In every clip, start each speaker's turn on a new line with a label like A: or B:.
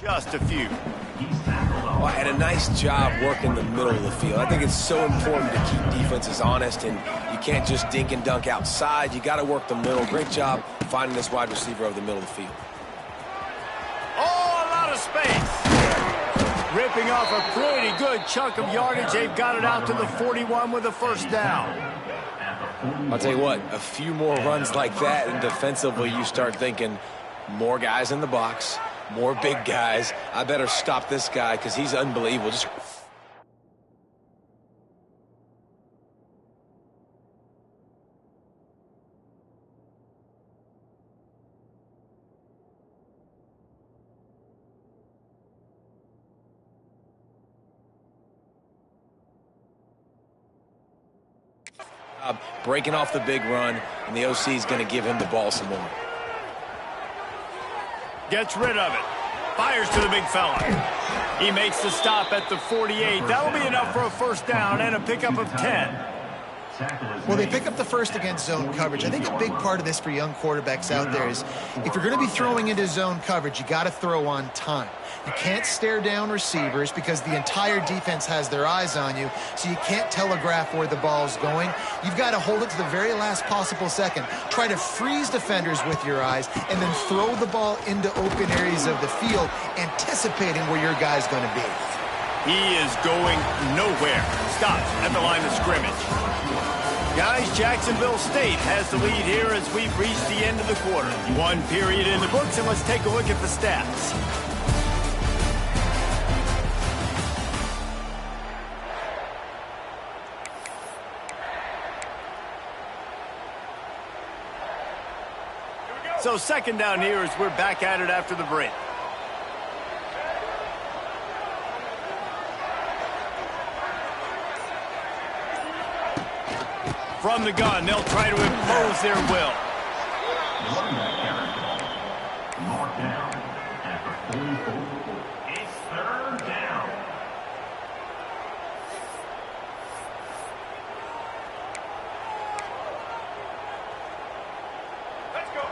A: Just a few.
B: Well, and a nice job working the middle of the field. I think it's so important to keep defenses honest, and you can't just dink and dunk outside. You got to work the middle. Great job finding this wide receiver over the middle of the field.
A: Oh, a lot of space. Ripping off a pretty good chunk of yardage. They've got it out to the 41 with a first down.
B: I'll tell you what, a few more runs like that, and defensively you start thinking more guys in the box, more big guys. I better stop this guy because he's unbelievable. Just breaking off the big run, and the OC is going to give him the ball some more.
A: Gets rid of it. Fires to the big fella. He makes the stop at the 48. That'll be enough for a first down and a pickup of 10.
C: Well, they pick up the first against zone coverage. I think a big part of this for young quarterbacks out there is if you're going to be throwing into zone coverage, you got to throw on time. You can't stare down receivers because the entire defense has their eyes on you, so you can't telegraph where the ball's going. You've got to hold it to the very last possible second. Try to freeze defenders with your eyes and then throw the ball into open areas of the field, anticipating where your guy's going to be.
A: He is going nowhere. Stops at the line of scrimmage. Guys, Jacksonville State has the lead here as we've reached the end of the quarter. One period in the books, and let's take a look at the stats. So second down here as we're back at it after the break. From the gun, they'll try to impose their will.
D: Mark down after 44. It's third down.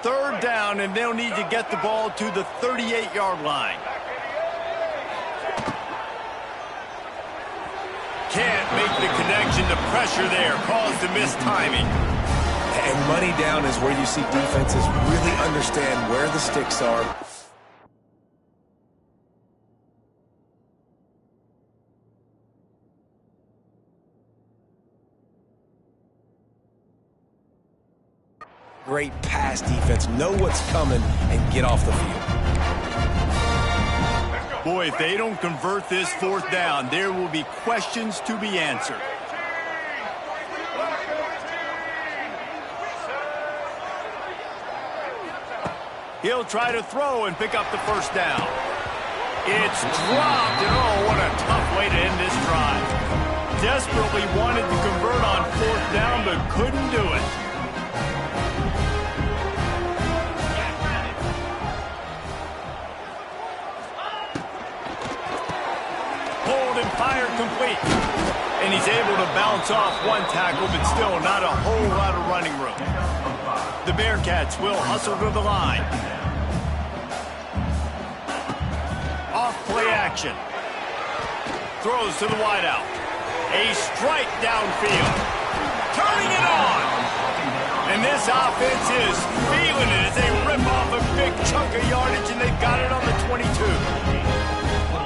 A: Third down, and they'll need to get the ball to the 38-yard line. Can't make the connection. The pressure there caused the missed timing.
B: And money down is where you see defenses really understand where the sticks are. Great pass defense. Know what's coming and get off the field.
A: Boy, if they don't convert this fourth down, there will be questions to be answered. He'll try to throw and pick up the first down. It's dropped, and oh, what a tough way to end this drive. Desperately wanted to convert on fourth down, but couldn't do it. Fire complete. And he's able to bounce off one tackle, but still not a whole lot of running room. The Bearcats will hustle to the line. Off play action. Throws to the wideout. A strike downfield. Turning it on. And this offense is feeling it as they rip off a big chunk of yardage, and they've got it on the 22.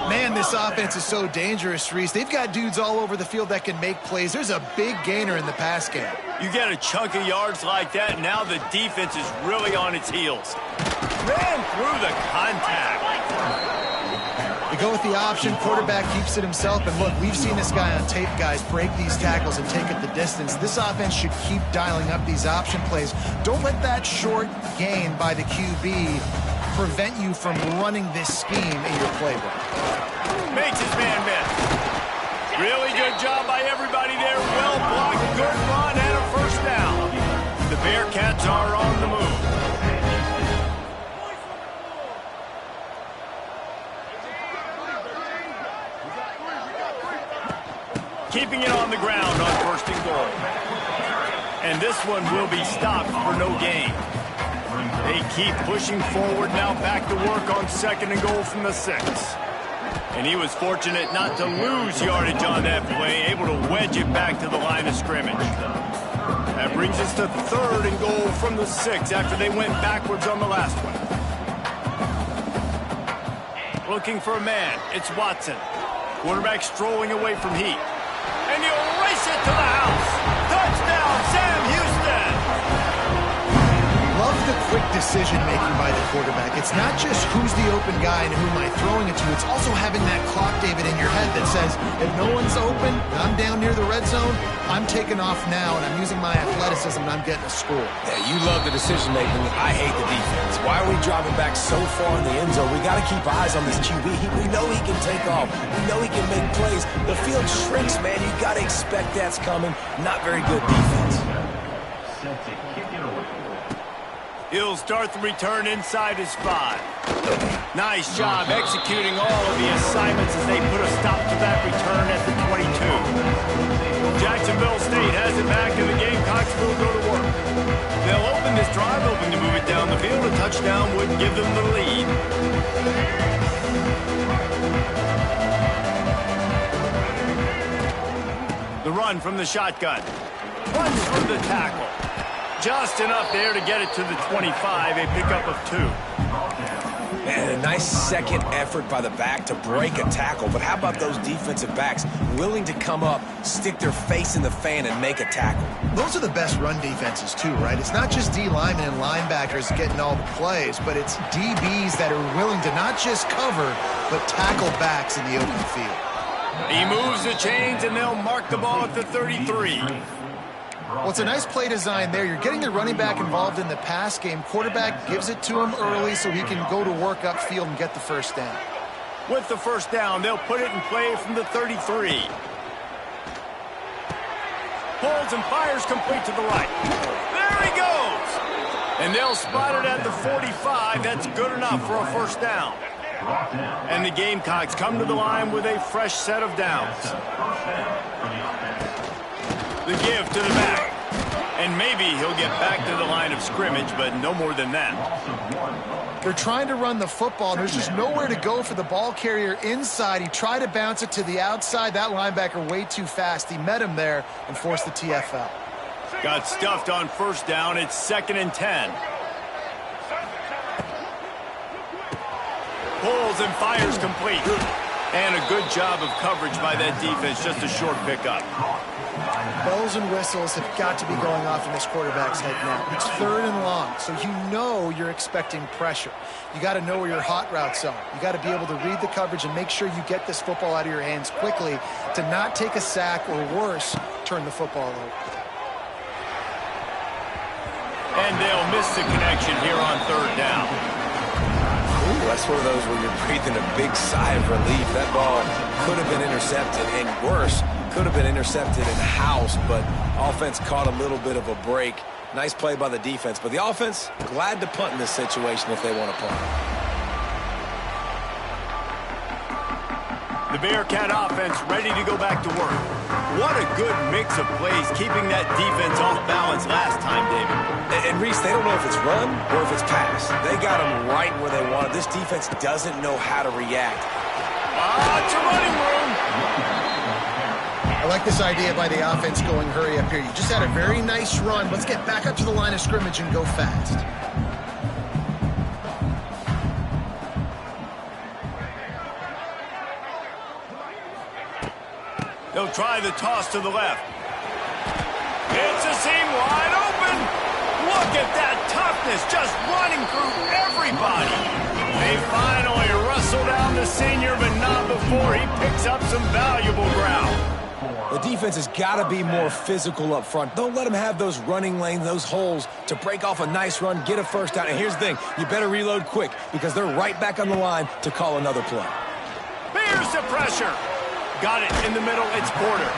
C: Man, this offense is so dangerous, Reese. They've got dudes all over the field that can make plays. There's a big gainer in the pass game.
A: You get a chunk of yards like that, and now the defense is really on its heels. Ran through the contact.
C: They go with the option. Quarterback keeps it himself. And look, we've seen this guy on tape, guys, break these tackles and take it the distance. This offense should keep dialing up these option plays. Don't let that short gain by the QB prevent you from running this scheme in your playbook.
A: Makes his man miss. Really good job by everybody there. Well blocked, good run, and a first down. The Bearcats are on the move. Keeping it on the ground on first and goal. And this one will be stopped for no gain. They keep pushing forward now, back to work on 2nd and goal from the 6. And he was fortunate not to lose yardage on that play, able to wedge it back to the line of scrimmage. That brings us to 3rd and goal from the 6 after they went backwards on the last one. Looking for a man, it's Watson. Quarterback strolling away from Heat. And he'll race it to the house. Touchdown, Sam Houston!
C: Love the quick decision-making by the quarterback. It's not just who's the open guy and who am I throwing it to. It's also having that clock, David, in your head that says, if no one's open, I'm down near the red zone, I'm taking off now, and I'm using my athleticism, and I'm getting a score.
B: Yeah, you love the decision-making. I hate the defense. Why are we dropping back so far in the end zone? We got to keep eyes on this QB. We know he can take off. We know he can make plays. The field shrinks, man. You got to expect that's coming. Not very good defense.
D: Set to kick it away.
A: He'll start the return inside his 5. Nice job executing all of the assignments as they put a stop to that return at the 22. Jacksonville State has it back, and the Gamecocks will go to work. They'll open this drive, hoping to move it down the field. A touchdown would give them the lead. The run from the shotgun. Runs for the tackle. Just enough there to get it to the 25, a pickup of 2.
B: Man, a nice second effort by the back to break a tackle. But how about those defensive backs willing to come up, stick their face in the fan, and make a tackle?
C: Those are the best run defenses, too, right? It's not just D linemen and linebackers getting all the plays, but it's DBs that are willing to not just cover, but tackle backs in the open field.
A: He moves the chains, and they'll mark the ball at the 33.
C: Well, it's a nice play design there. You're getting the running back involved in the pass game. Quarterback gives it to him early so he can go to work upfield and get the first down.
A: With the first down, they'll put it in play from the 33. Pulls and fires complete to the right. There he goes! And they'll spot it at the 45. That's good enough for a first down. And the Gamecocks come to the line with a fresh set of downs. The give to the back. And maybe he'll get back to the line of scrimmage, but no more than that.
C: They're trying to run the football, and there's just nowhere to go for the ball carrier inside. He tried to bounce it to the outside. That linebacker way too fast. He met him there and forced the TFL.
A: Got stuffed on first down. It's 2nd and 10. Pulls and fires complete. And a good job of coverage by that defense. Just a short pickup.
C: Bells and whistles have got to be going off in this quarterback's head now. It's 3rd and long, so you know you're expecting pressure. You got to know where your hot routes are. You got to be able to read the coverage and make sure you get this football out of your hands quickly to not take a sack or worse, turn the football over.
A: And they'll miss the connection here on 3rd down.
B: Ooh, that's one of those where you're breathing a big sigh of relief. That ball could have been intercepted, and worse, could have been intercepted in the house, but offense caught a little bit of a break. Nice play by the defense, but the offense glad to punt in this situation if they want to punt.
A: The Bearcat offense ready to go back to work. What a good mix of plays, keeping that defense off balance last time, David.
B: And Reese, they don't know if it's run or if it's pass. They got them right where they want it. This defense doesn't know how to react.
A: It's a running room.
C: I like this idea by the offense going hurry up here. You just had a very nice run. Let's get back up to the line of scrimmage and go fast.
A: They'll try the toss to the left. It's a seam wide open. Look at that toughness, just running through everybody. They finally wrestle down the senior, but not before he picks up some valuable ground.
B: The defense has got to be more physical up front. Don't let them have those running lanes, those holes to break off a nice run, get a first down. And here's the thing, you better reload quick because they're right back on the line to call another play.
A: Here's the pressure. Got it in the middle, it's Porter.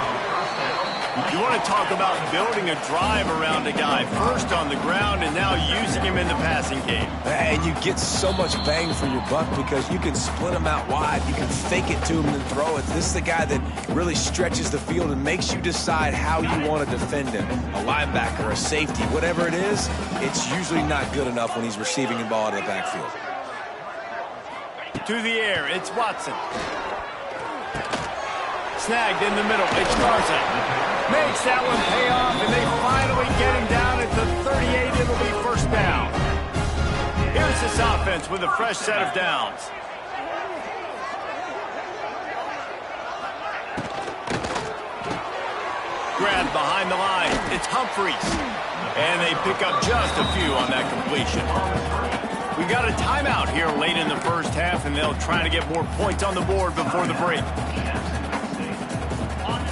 A: You want to talk about building a drive around a guy, first on the ground and now using him in the passing game.
B: And you get so much bang for your buck because you can split him out wide. You can fake it to him and throw it. This is the guy that really stretches the field and makes you decide how you want to defend him. A linebacker, a safety, whatever it is, it's usually not good enough when he's receiving the ball out of the backfield.
A: To the air, it's Watson. Snagged in the middle, it's Carson. Makes that one pay off, and they finally get him down at the 38. It'll be first down. Here's this offense with a fresh set of downs. Grabbed behind the line, it's Humphries. And they pick up just a few on that completion. We got a timeout here late in the first half, and they'll try to get more points on the board before the break.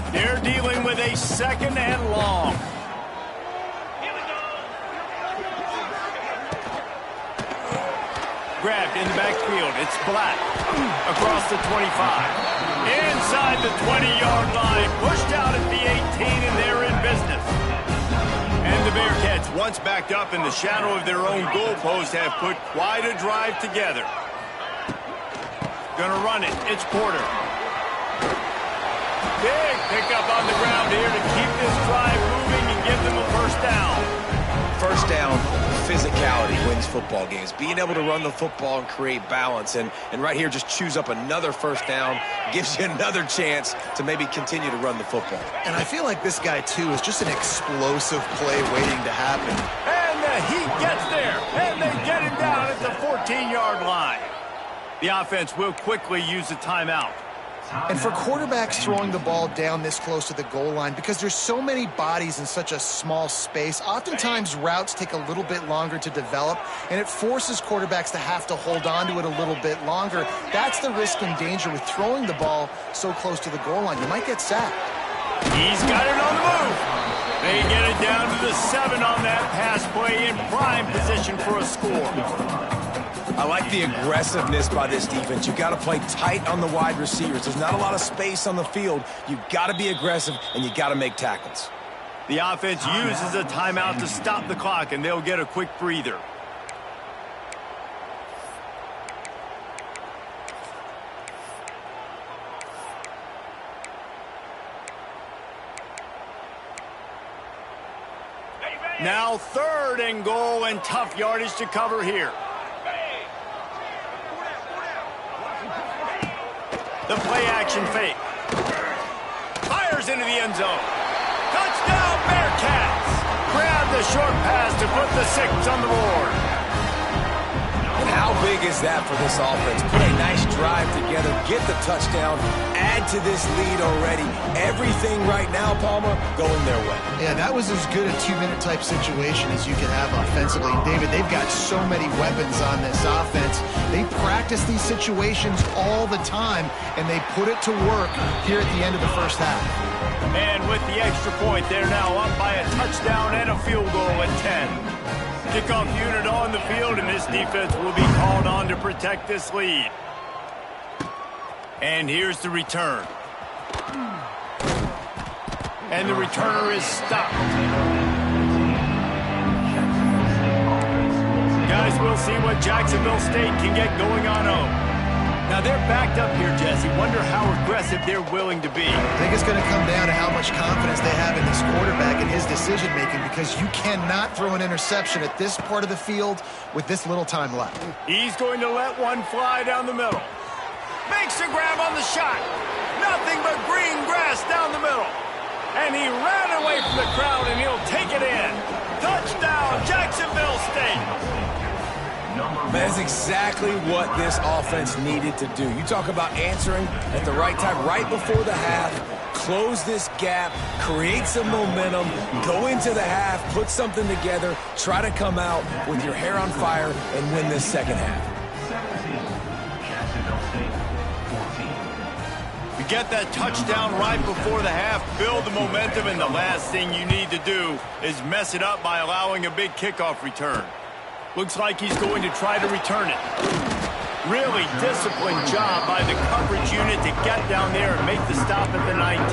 A: They're dealing with a second and long. Grabbed in the backfield. It's Black. Across the 25. Inside the 20-yard line. Pushed out at the 18, and they're in business. And the Bearcats, once backed up in the shadow of their own goalpost, have put quite a drive together. Gonna run it. It's Porter. Big pickup on the ground here to keep this drive moving and give them a first down.
B: First down, physicality wins football games. Being able to run the football and create balance. And right here, just choose up another first down. Gives you another chance to maybe continue to run the football.
C: And I feel like this guy, too, is just an explosive play waiting to happen.
A: And the Heat gets there. And they get him down at the 14-yard line. The offense will quickly use a timeout.
C: And for quarterbacks throwing the ball down this close to the goal line, because there's so many bodies in such a small space, oftentimes routes take a little bit longer to develop, and it forces quarterbacks to have to hold on to it a little bit longer. That's the risk and danger with throwing the ball so close to the goal line. You might get sacked.
A: He's got it on the move. They get it down to the 7 on that pass play in prime position for a score.
B: I like the aggressiveness by this defense. You got to play tight on the wide receivers. There's not a lot of space on the field. You got to be aggressive, and you got to make tackles.
A: The offense uses a timeout to stop the clock, and they'll get a quick breather. Now 3rd and goal, and tough yardage to cover here. The play-action fake. Fires into the end zone. Touchdown, Bearcats! Grab the short pass to put the 6 on the board.
B: And how big is that for this offense? Put a nice drive together, get the touchdown, add to this lead already. Everything right now, Palmer, going their way.
C: Yeah, that was as good a 2-minute type situation as you can have offensively. And David, they've got so many weapons on this offense. They practice these situations all the time, and they put it to work here at the end of the first half.
A: And with the extra point, they're now up by a touchdown and a field goal at 10. Kickoff unit on the field, and this defense will be called on to protect this lead. And here's the return. And the returner is stopped. Guys, we'll see what Jacksonville State can get going on home. Now, they're backed up here, Jesse. Wonder how aggressive they're willing to be.
C: I think it's going to come down to how much confidence they have in this quarterback and his decision-making, because you cannot throw an interception at this part of the field with this little time left.
A: He's going to let one fly down the middle. Makes a grab on the shot. Nothing but green grass down the middle. And he ran away from the crowd, and he'll take it in. Touchdown, Jacksonville State.
B: That's exactly what this offense needed to do. You talk about answering at the right time, right before the half, close this gap, create some momentum, go into the half, put something together, try to come out with your hair on fire and win this second half.
D: 17, Jacksonville State, 14.
A: You get that touchdown right before the half, build the momentum, and the last thing you need to do is mess it up by allowing a big kickoff return. Looks like he's going to try to return it. Really disciplined job by the coverage unit to get down there and make the stop at the 19.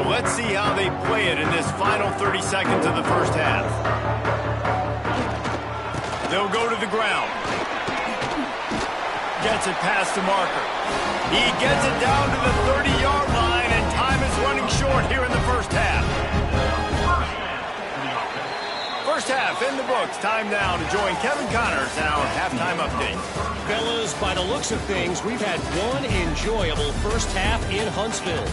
A: let's see how they play it in this final 30 seconds of the first half. They'll go to the ground. Gets it past the marker. He gets it down to the 30-yard line, and time is running short here in the first half. First half in the books. Time now to join Kevin Connors in our halftime update.
E: Fellas, by the looks of things, we've had one enjoyable first half in Huntsville.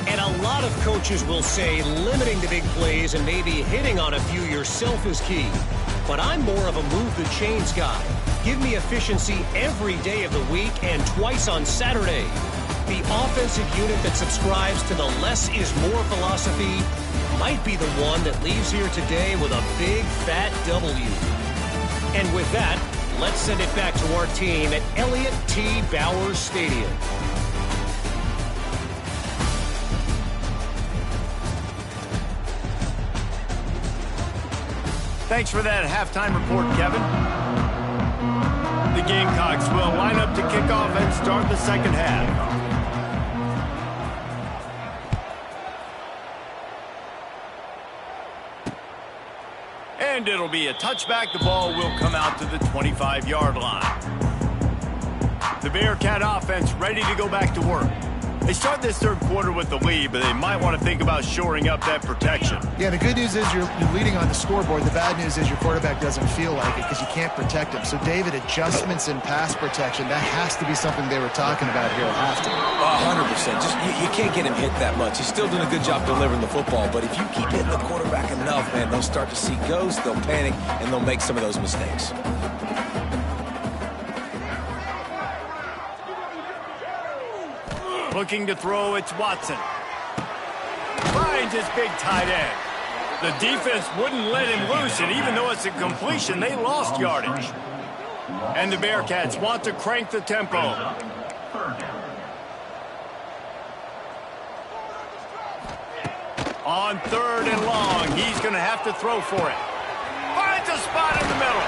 E: And a lot of coaches will say limiting the big plays and maybe hitting on a few yourself is key. But I'm more of a move the chains guy. Give me efficiency every day of the week and twice on Saturday. The offensive unit that subscribes to the less is more philosophy might be the one that leaves here today with a big fat W. And with that, let's send it back to our team at Elliott T. Bowers Stadium.
A: Thanks for that halftime report, Kevin. The Gamecocks will line up to kick off and start the second half. And it'll be a touchback. The ball will come out to the 25-yard line. The Bearcat offense ready to go back to work. They start this third quarter with the lead, but they might want to think about shoring up that protection.
C: Yeah, the good news is you're leading on the scoreboard. The bad news is your quarterback doesn't feel like it because you can't protect him. So, David, adjustments in pass protection, that has to be something they were talking about here at halftime.
B: 100%. Just you can't get him hit that much. He's still doing a good job delivering the football, but if you keep hitting the quarterback enough, man, they'll start to see ghosts, they'll panic, and they'll make some of those mistakes.
A: Looking to throw, it's Watson. Finds his big tight end. The defense wouldn't let him loose, and even though it's a completion, they lost yardage. And the Bearcats want to crank the tempo. On third and long, he's going to have to throw for it. Finds a spot in the middle.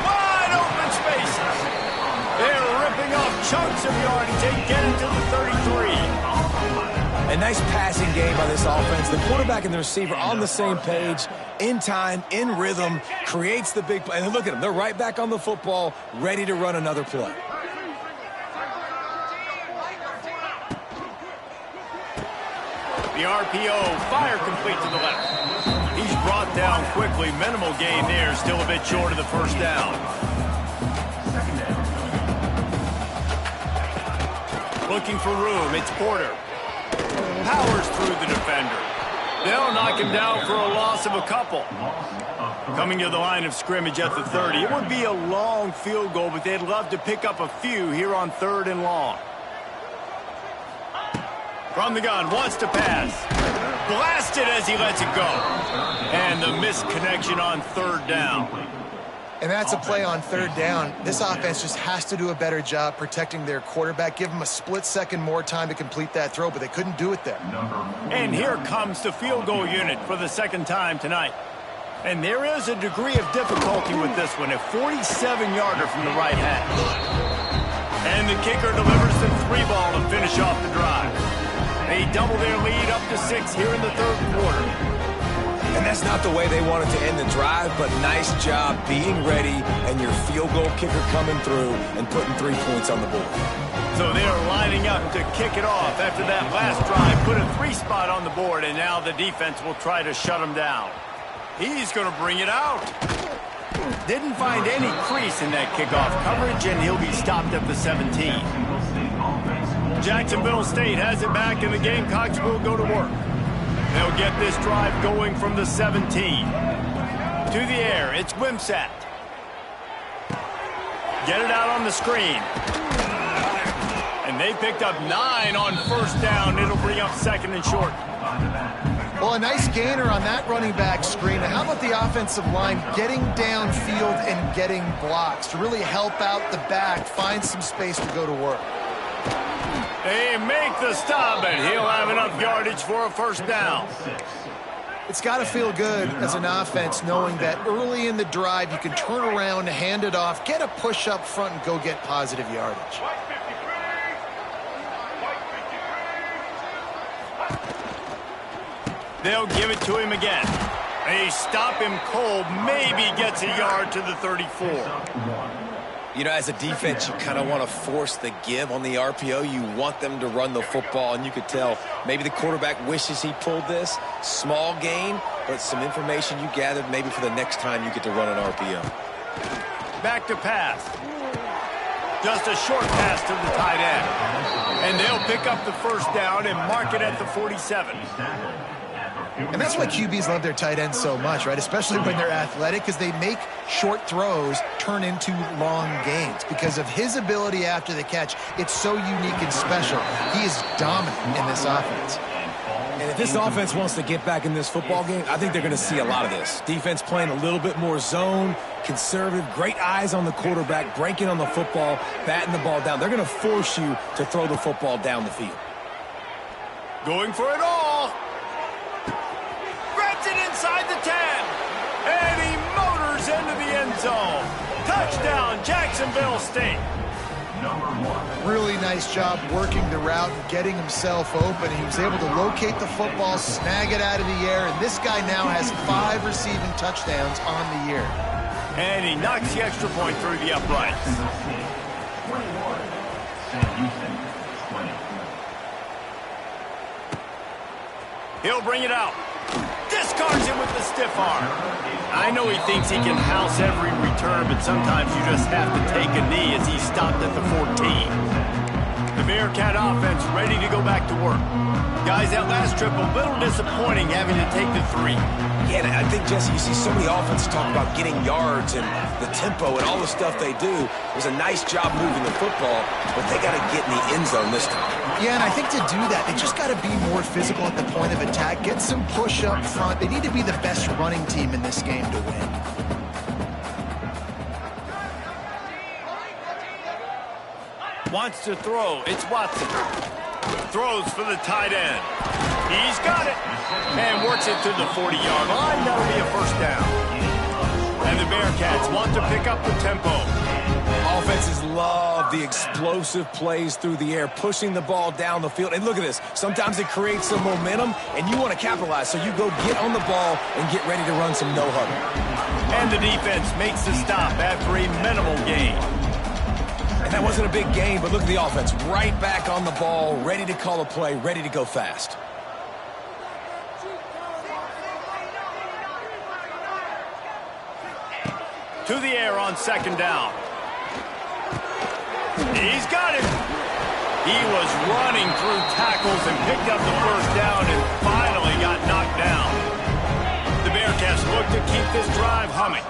A: Wide open spaces. They're ripping off chunks of yardage. They get it to the 33.
B: A nice passing game by this offense. The quarterback and the receiver on the same page, in time, in rhythm, creates the big play. And look at them. They're right back on the football, ready to run another play.
A: The RPO, fire complete to the left. He's brought down quickly. Minimal gain there. Still a bit short of the first down. Looking for room, it's Porter. Powers through the defender. They'll knock him down for a loss of a couple. Coming to the line of scrimmage at the 30. It would be a long field goal, but they'd love to pick up a few here on third and long. From the gun, wants to pass. Blasted as he lets it go. And the misconnection on third down.
C: And that's a play on third down. This offense just has to do a better job protecting their quarterback. Give him a split second more time to complete that throw, but they couldn't do it there.
A: And here comes the field goal unit for the second time tonight. And there is a degree of difficulty with this one, a 47-yarder from the right hash. And the kicker delivers the 3-ball to finish off the drive. They double their lead up to 6 here in the third quarter.
B: And that's not the way they wanted to end the drive, but nice job being ready and your field goal kicker coming through and putting 3 points on the board.
A: So they are lining up to kick it off after that last drive, put a 3 spot on the board, and now the defense will try to shut him down. He's going to bring it out. Didn't find any crease in that kickoff coverage, and he'll be stopped at the 17. Jacksonville State has it back, and the Gamecocks will go to work. They'll get this drive going from the 17. To the air, it's Wimsatt. Get it out on the screen. And they picked up 9 on first down. It'll bring up second and short.
C: Well, a nice gainer on that running back screen. Now, how about the offensive line getting downfield and getting blocks to really help out the back, find some space to go to work?
A: They make the stop, and he'll have enough yardage for a first down.
C: It's got to feel good as an offense knowing that early in the drive you can turn around, hand it off, get a push up front, and go get positive yardage.
A: They'll give it to him again. They stop him cold, maybe gets a yard to the 34.
B: You know, as a defense, you kind of want to force the give on the RPO. You want them to run the football, and you could tell maybe the quarterback wishes he pulled this. Small gain, but some information you gathered maybe for the next time you get to run an RPO.
A: Back to pass. Just a short pass to the tight end. And they'll pick up the first down and mark it at the 47.
C: And that's why QBs love their tight ends so much, right? Especially when they're athletic, because they make short throws turn into long gains. Because of his ability after the catch, it's so unique and special. He is dominant in this offense.
B: And if this offense wants to get back in this football game, I think they're going to see a lot of this. Defense playing a little bit more zone, conservative, great eyes on the quarterback, breaking on the football, batting the ball down. They're going to force you to throw the football down the field.
A: Going for it all. Grabs it inside the 10. And he motors into the end zone. Touchdown, Jacksonville State.
C: Really nice job working the route and getting himself open. He was able to locate the football, snag it out of the air, and this guy now has 5 receiving touchdowns on the year.
A: And he knocks the extra point through the uprights. He'll bring it out. Discards it with the stiff arm. I know he thinks he can house every return, but sometimes you just have to take a knee as he stopped at the 14. The Bearcat offense ready to go back to work. Guys, that last trip a little disappointing having to take the 3.
B: Yeah, and I think, Jesse, you see so many offenses talk about getting yards and the tempo and all the stuff they do. It was a nice job moving the football, but they got to get in the end zone this time.
C: Yeah, and I think to do that, they just got to be more physical at the point of attack, get some push up front. They need to be the best running team in this game to win.
A: Wants to throw. It's Watson. Throws for the tight end. He's got it. And works it to the 40-yard line. That'll be a first down. And the Bearcats want to pick up the tempo.
B: Offenses love the explosive plays through the air, pushing the ball down the field. And look at this. Sometimes it creates some momentum, and you want to capitalize. So you go get on the ball and get ready to run some no-huddle.
A: And the defense makes the stop after a minimal gain.
B: And that wasn't a big gain, but look at the offense. Right back on the ball, ready to call a play, ready to go fast.
A: To the air on second down. He's got it. He was running through tackles and picked up the first down and finally got knocked down. The Bearcats look to keep this drive humming.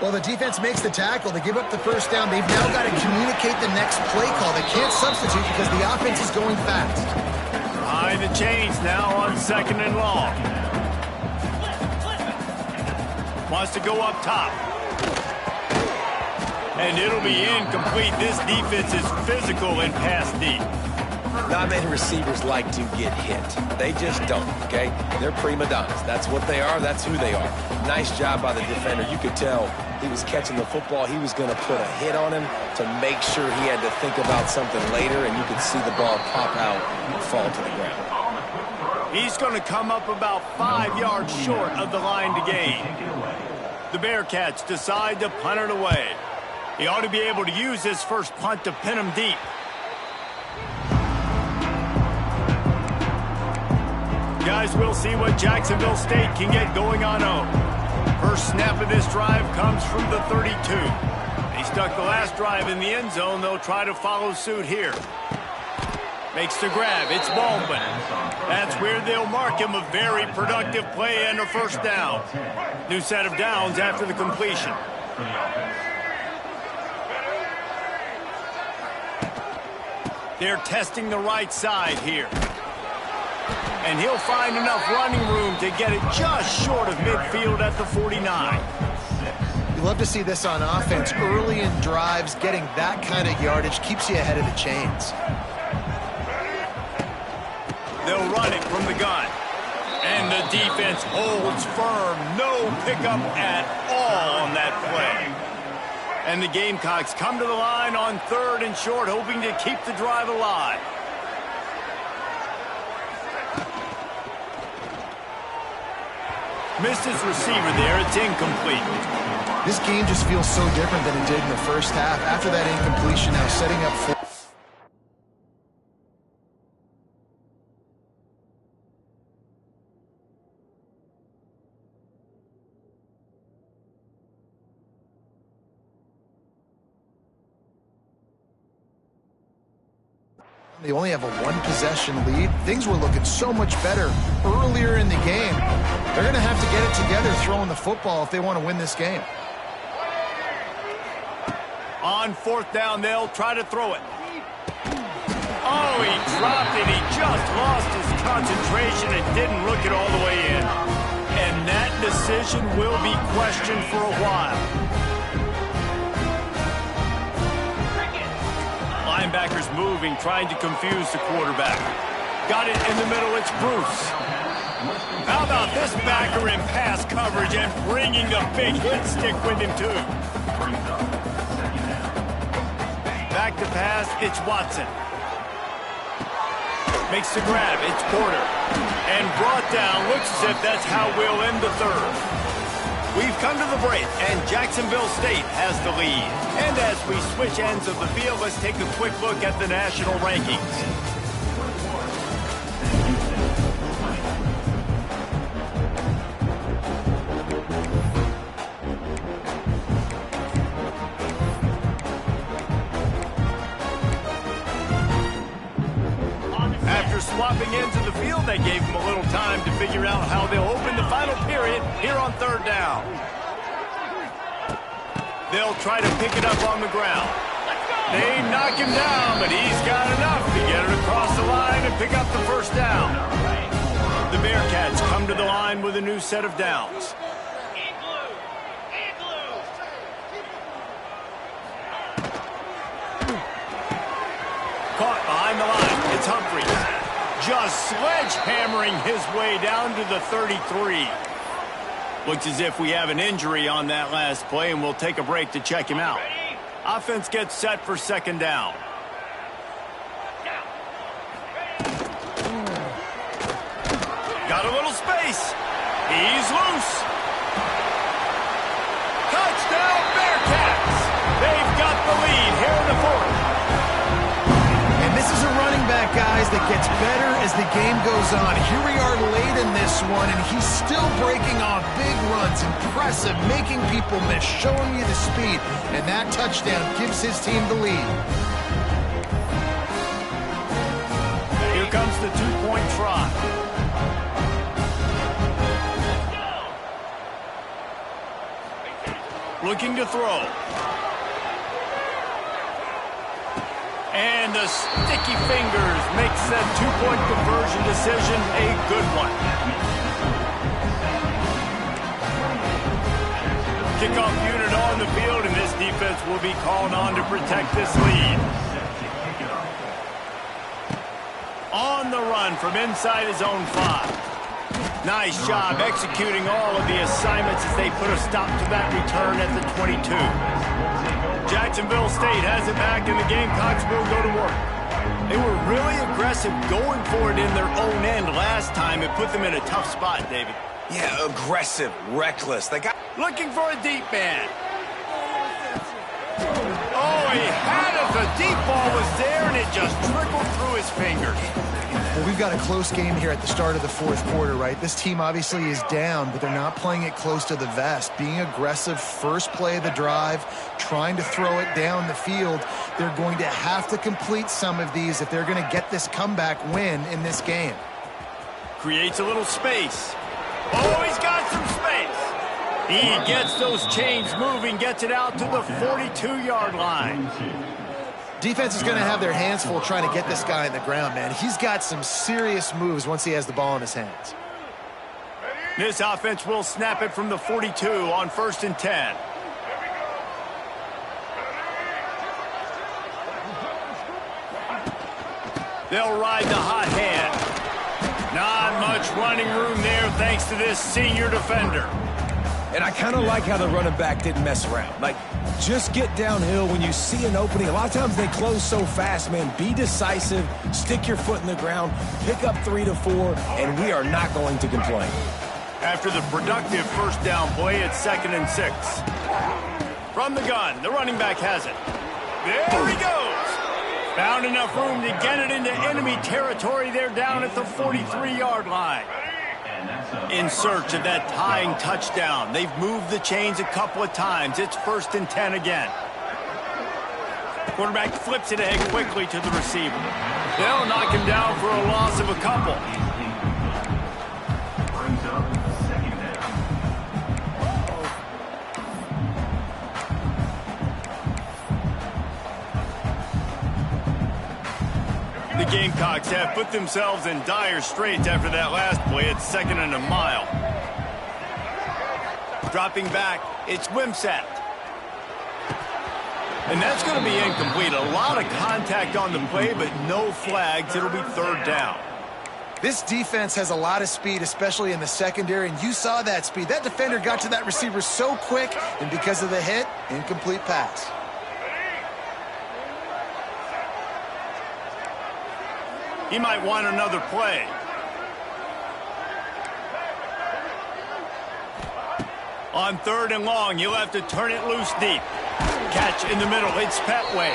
C: Well, the defense makes the tackle. They give up the first down. They've now got to communicate the next play call. They can't substitute because the offense is going fast.
A: Behind the chains now on second and long. Wants to go up top. And it'll be incomplete. This defense is physical and pass deep.
B: Not many receivers like to get hit. They just don't, okay? They're prima donnas. That's what they are. That's who they are. Nice job by the defender. You could tell he was catching the football. He was going to put a hit on him to make sure he had to think about something later, and you could see the ball pop out and fall to the ground.
A: He's going to come up about 5 yards short of the line to gain. The Bearcats decide to punt it away. He ought to be able to use his first punt to pin him deep. Guys, we'll see what Jacksonville State can get going on home. First snap of this drive comes from the 32. They stuck the last drive in the end zone. They'll try to follow suit here. Makes the grab. It's Baldwin. That's where they'll mark him. A very productive play and a first down. New set of downs after the completion. They're testing the right side here. And he'll find enough running room to get it just short of midfield at the 49.
C: You love to see this on offense. Early in drives, getting that kind of yardage keeps you ahead of the chains.
A: They'll run it from the gun. And the defense holds firm. No pickup at all on that play. And the Gamecocks come to the line on 3rd and short, hoping to keep the drive alive. Missed his receiver there. It's incomplete.
C: This game just feels so different than it did in the first half. After that incompletion, now setting up for... They only have a one-possession lead. Things were looking so much better earlier in the game. They're going to have to get it together throwing the football if they want to win this game.
A: On fourth down, they'll try to throw it. Oh, he dropped it. He just lost his concentration and didn't look it all the way in. And that decision will be questioned for a while. Linebackers moving, trying to confuse the quarterback. Got it in the middle. It's Bruce. How about this backer in pass coverage and bringing the big hit stick with him, too. Back to pass, it's Watson. Makes the grab, it's Porter. And brought down, looks as if that's how we'll end the third. We've come to the break, and Jacksonville State has the lead. And as we switch ends of the field, let's take a quick look at the national rankings. After swapping ends of the field, they gave them a little time to figure out how they'll open the final period here on third down. They'll try to pick it up on the ground. They knock him down, but he's got enough to get it across the line and pick up the first down. The Bearcats come to the line with a new set of downs. Caught behind the line. It's Humphries. Just sledgehammering his way down to the 33. Looks as if we have an injury on that last play, and we'll take a break to check him out. Offense gets set for second down. Got a little space. He's loose. Touchdown, Bearcats. They've got the lead here in the fourth.
C: This is a running back, guys, that gets better as the game goes on. Here we are late in this one, and he's still breaking off big runs. Impressive, making people miss, showing you the speed. And that touchdown gives his team the lead.
A: Here comes the two-point try. Looking to throw. And the sticky fingers makes that two-point conversion decision a good one. Kickoff unit on the field, and this defense will be called on to protect this lead. On the run from inside his own 5. Nice job executing all of the assignments as they put a stop to that return at the 22. Jacksonville State has it back, and the Gamecocks will go to work. They were really aggressive going for it in their own end last time. It put them in a tough spot, David.
B: Yeah, aggressive, reckless. They got
A: looking for a deep man. Oh, he had it. The deep ball was there, and it just trickled through his fingers.
C: Well, we've got a close game here at the start of the fourth quarter, right? This team obviously is down, but they're not playing it close to the vest. Being aggressive, first play of the drive, trying to throw it down the field. They're going to have to complete some of these if they're going to get this comeback win in this game.
A: Creates a little space. Oh, he's got some space. He gets those chains moving, gets it out to the 42-yard line.
C: Defense is going to have their hands full trying to get this guy on the ground, man. He's got some serious moves once he has the ball in his hands.
A: This offense will snap it from the 42 on 1st and 10. They'll ride the hot hand. Not much running room there thanks to this senior defender.
B: And I kind of like how the running back didn't mess around. Like, just get downhill when you see an opening. A lot of times they close so fast, man. Be decisive, stick your foot in the ground, pick up 3 to 4, and we are not going to complain.
A: After the productive first down play, it's 2nd and 6. From the gun, the running back has it. There he goes. Found enough room to get it into enemy territory. They're down at the 43-yard line. In search of that tying touchdown. They've moved the chains a couple of times. It's 1st and 10 again. Quarterback flips it ahead quickly to the receiver. They'll knock him down for a loss of a couple.
D: Brings up 2nd down.
A: The Gamecocks have put themselves in dire straits after that last play. It's 2nd and a mile. Dropping back, it's Wimsatt. And that's going to be incomplete. A lot of contact on the play, but no flags. It'll be 3rd down.
C: This defense has a lot of speed, especially in the secondary, and you saw that speed. That defender got to that receiver so quick, and because of the hit, incomplete pass.
A: He might want another play. On 3rd and long, you'll have to turn it loose deep. Catch in the middle. It's Petway.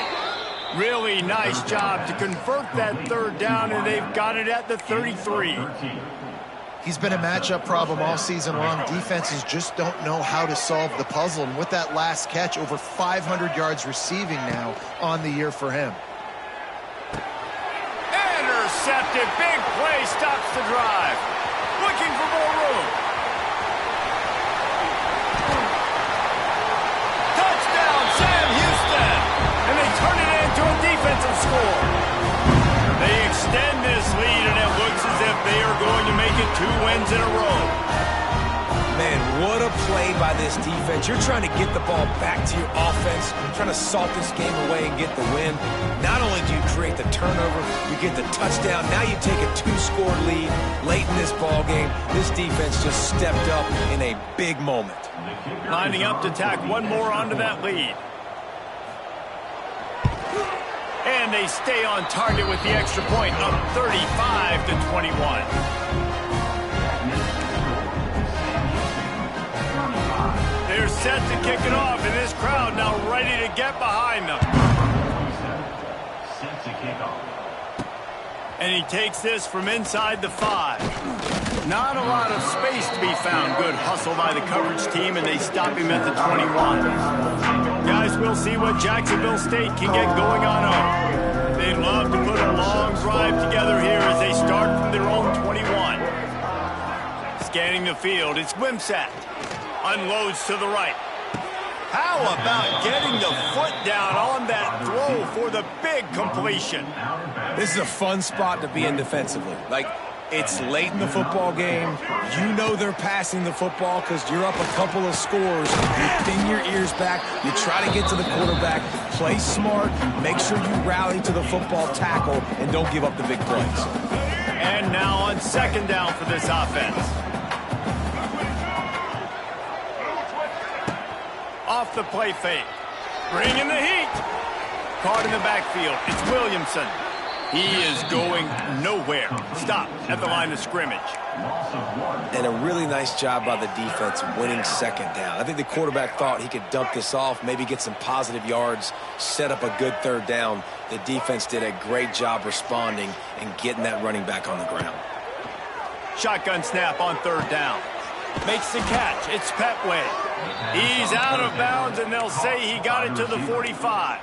A: Really nice job to convert that 3rd down, and they've got it at the 33.
C: He's been a matchup problem all season long. Defenses just don't know how to solve the puzzle, and with that last catch, over 500 yards receiving now on the year for him.
A: Intercepted. Big play stops the drive. Looking for more room. Touchdown, Sam Houston. And they turn it into a defensive score. They extend this lead, and it looks as if they are going to make it 2 wins in a row.
B: Man, what a play by this defense. You're trying to get the ball back to your offense, trying to salt this game away and get the win. Not only do you create the turnover, you get the touchdown. Now you take a 2-score lead late in this ball game. This defense just stepped up in a big moment.
A: Lining up to tack one more onto that lead. And they stay on target with the extra point, up 35-21. They're set to kick it off, and this crowd now ready to get behind them.
D: Set to kick off.
A: And he takes this from inside the 5. Not a lot of space to be found. Good hustle by the coverage team, and they stop him at the 21. Guys, we'll see what Jacksonville State can get going on home. They'd love to put a long drive together here as they start from their own 21. Scanning the field, it's Wimsatt. Unloads to the right. How about getting the foot down on that throw for the big completion?
B: This is a fun spot to be in defensively. Like, it's late in the football game. You know they're passing the football because you're up a couple of scores. You thin your ears back. You try to get to the quarterback. Play smart. Make sure you rally to the football tackle and don't give up the big plays.
A: And now on 2nd down for this offense. Off the play fake. Bringing the heat. Caught in the backfield. It's Williamson. He is going nowhere. Stop at the line of scrimmage.
B: And a really nice job by the defense winning 2nd down. I think the quarterback thought he could dump this off, maybe get some positive yards, set up a good 3rd down. The defense did a great job responding and getting that running back on the ground.
A: Shotgun snap on 3rd down. Makes the catch. It's Petway. He's out of bounds, and they'll say he got it to the 45.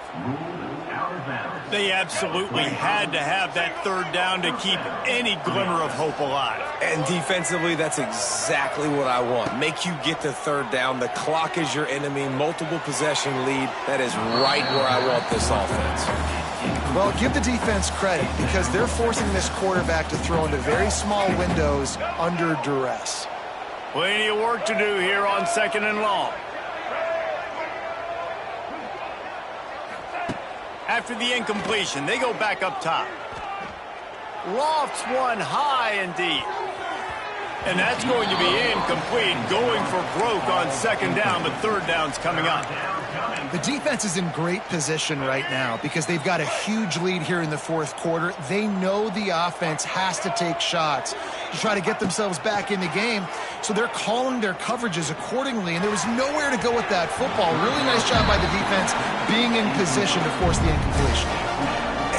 A: They absolutely had to have that 3rd down to keep any glimmer of hope alive.
B: And defensively, that's exactly what I want. Make you get the 3rd down. The clock is your enemy. Multiple possession lead. That is right where I want this offense.
C: Well, give the defense credit because they're forcing this quarterback to throw into very small windows under duress.
A: Plenty of work to do here on 2nd and long. After the incompletion, they go back up top. Lofts one high and deep. And that's going to be incomplete, going for broke on second down, but third down's coming up.
C: The defense is in great position right now because they've got a huge lead here in the fourth quarter. They know the offense has to take shots to try to get themselves back in the game, so they're calling their coverages accordingly, and there was nowhere to go with that football. Really nice job by the defense being in position to force the incompletion.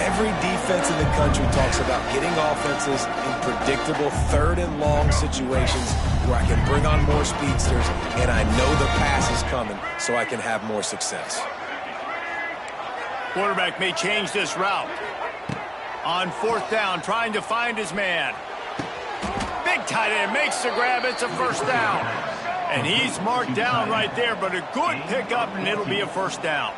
B: Every defense in the country talks about getting offenses in predictable third and long situations where I can bring on more speedsters and I know the pass is coming so I can have more success.
A: Quarterback may change this route. On fourth down, trying to find his man. Big tight end makes the grab. It's a first down. And he's marked down right there, but a good pickup, and it'll be a first down.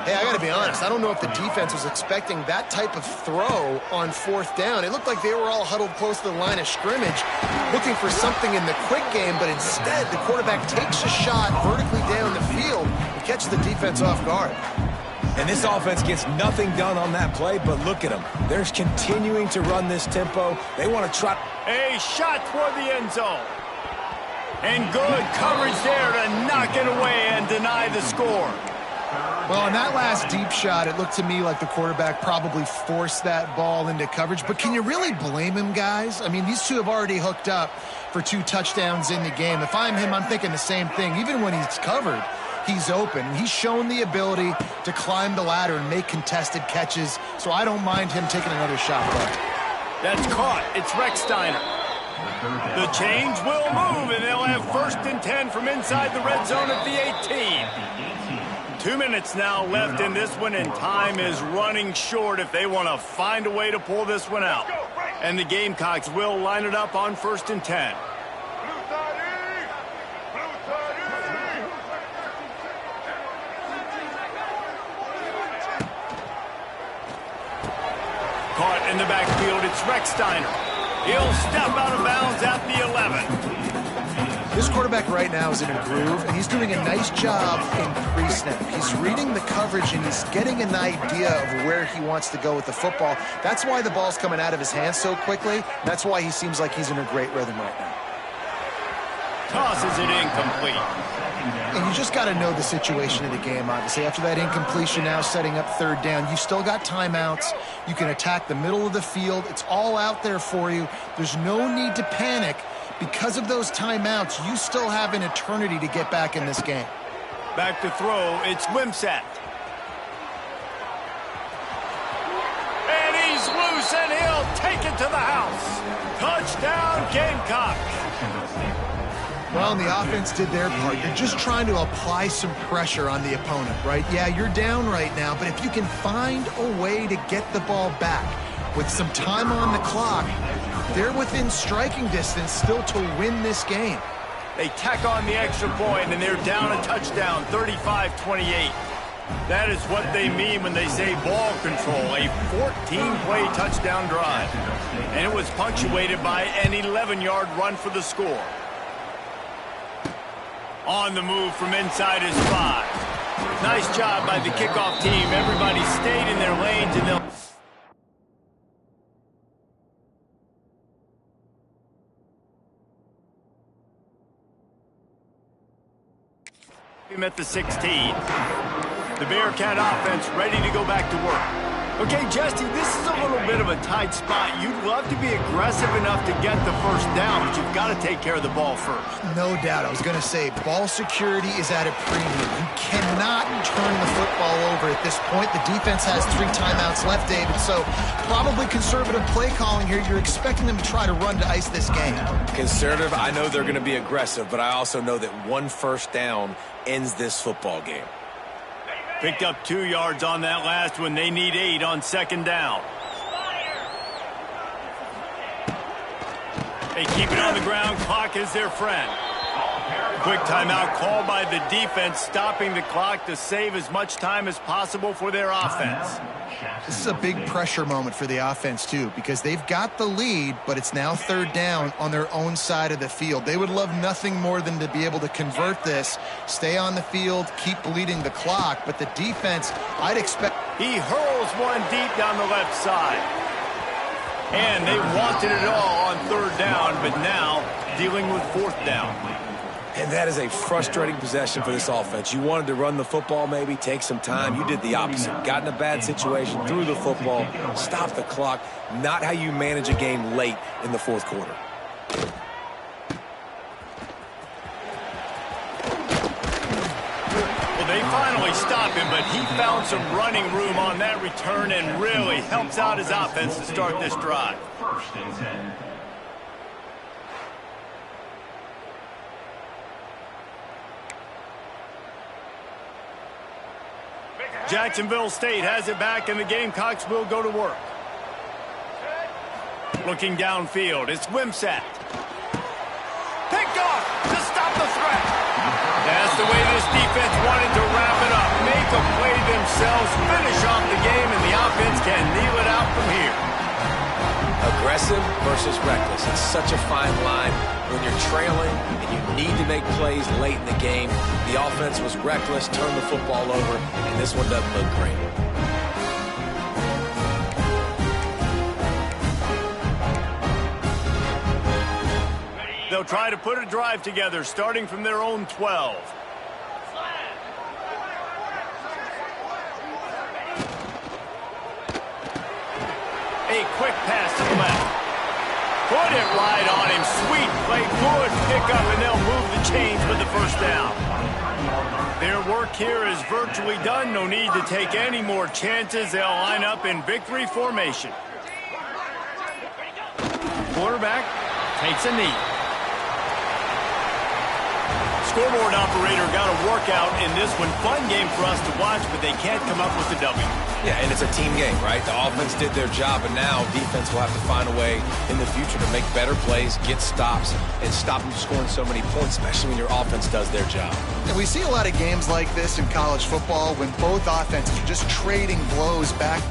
C: Hey, I got to be honest. I don't know if the defense was expecting that type of throw on fourth down. It looked like they were all huddled close to the line of scrimmage, looking for something in the quick game, but instead the quarterback takes a shot vertically down the field and catches the defense off guard.
B: And this offense gets nothing done on that play, but look at them. They're continuing to run this tempo. They want to try.
A: A shot toward the end zone. And good coverage there to knock it away and deny the score.
C: Well, on that last deep shot, it looked to me like the quarterback probably forced that ball into coverage. But can you really blame him, guys? I mean, these two have already hooked up for 2 touchdowns in the game. If I'm him, I'm thinking the same thing. Even when he's covered, he's open. He's shown the ability to climb the ladder and make contested catches, so I don't mind him taking another shot there.
A: That's caught. It's Rex Steiner. The chains will move, and they'll have 1st and 10 from inside the red zone at the 18. 2 minutes now left in this one, and time is running short if they want to find a way to pull this one out. And the Gamecocks will line it up on 1st and 10. Caught in the backfield, it's Rex Steiner. He'll step out of bounds at the 11.
C: This quarterback right now is in a groove, and he's doing a nice job in pre-snap. He's reading the coverage, and he's getting an idea of where he wants to go with the football. That's why the ball's coming out of his hands so quickly. That's why he seems like he's in a great rhythm right now.
A: Tosses it incomplete.
C: And you just got to know the situation of the game, obviously. After that incompletion, now setting up third down, you still got timeouts. You can attack the middle of the field. It's all out there for you. There's no need to panic. Because of those timeouts, you still have an eternity to get back in this game.
A: Back to throw, it's Wimsatt. And he's loose, and he'll take it to the house. Touchdown, Gamecock.
C: Well, and the offense did their part. You're just trying to apply some pressure on the opponent, right? Yeah, you're down right now, but if you can find a way to get the ball back with some time on the clock, they're within striking distance still to win this game.
A: They tack on the extra point, and they're down a touchdown, 35-28. That is what they mean when they say ball control, a 14-play touchdown drive. And it was punctuated by an 11-yard run for the score. On the move from inside his 5. Nice job by the kickoff team. Everybody stayed in their lanes, and they'll... him at the 16. The Bearcat offense ready to go back to work. Okay, Jesse, this is a little bit of a tight spot. You'd love to be aggressive enough to get the first down, but you've got to take care of the ball first.
C: No doubt. I was going to say, ball security is at a premium. You cannot turn the football over at this point. The defense has 3 timeouts left, David, so probably conservative play calling here. You're expecting them to try to run to ice this game.
B: Conservative, I know they're going to be aggressive, but I also know that 1 first down ends this football game.
A: Picked up 2 yards on that last one. They need 8 on second down. They keep it on the ground. Clock is their friend. Quick timeout called by the defense, stopping the clock to save as much time as possible for their offense.
C: This is a big pressure moment for the offense, too, because they've got the lead, but it's now third down on their own side of the field. They would love nothing more than to be able to convert this, stay on the field, keep bleeding the clock, but the defense, I'd expect...
A: He hurls one deep down the left side. And they wanted it all on third down, but now dealing with fourth down.
B: And that is a frustrating possession for this offense. You wanted to run the football, maybe take some time. You did the opposite. Got in a bad situation, threw the football, stopped the clock. Not how you manage a game late in the fourth quarter.
A: Well, they finally stop him, but he found some running room on that return and really helps out his offense to start this drive.
D: First and 10.
A: Jacksonville State has it back, and the Gamecocks will go to work. Looking downfield, it's Wimsatt. Picked off to stop the threat. That's the way this defense wanted to wrap it up. Make a play themselves, finish off the game, and the offense can kneel it out from here.
B: Aggressive versus reckless. It's such a fine line when you're trailing and you need to make plays late in the game. The offense was reckless, turned the football over, and this one doesn't look great.
A: They'll try to put a drive together, starting from their own 12. A quick pass to the left. Put it right on him. Sweet play. Good pickup, and they'll move the chains with the first down. Their work here is virtually done. No need to take any more chances. They'll line up in victory formation. Quarterback takes a knee. Scoreboard operator got a workout in this one. Fun game for us to watch, but they can't come up with the W.
B: Yeah, and it's a team game, right? The offense did their job, and now defense will have to find a way in the future to make better plays, get stops, and stop them scoring so many points, especially when your offense does their job.
C: And we see a lot of games like this in college football when both offenses are just trading blows back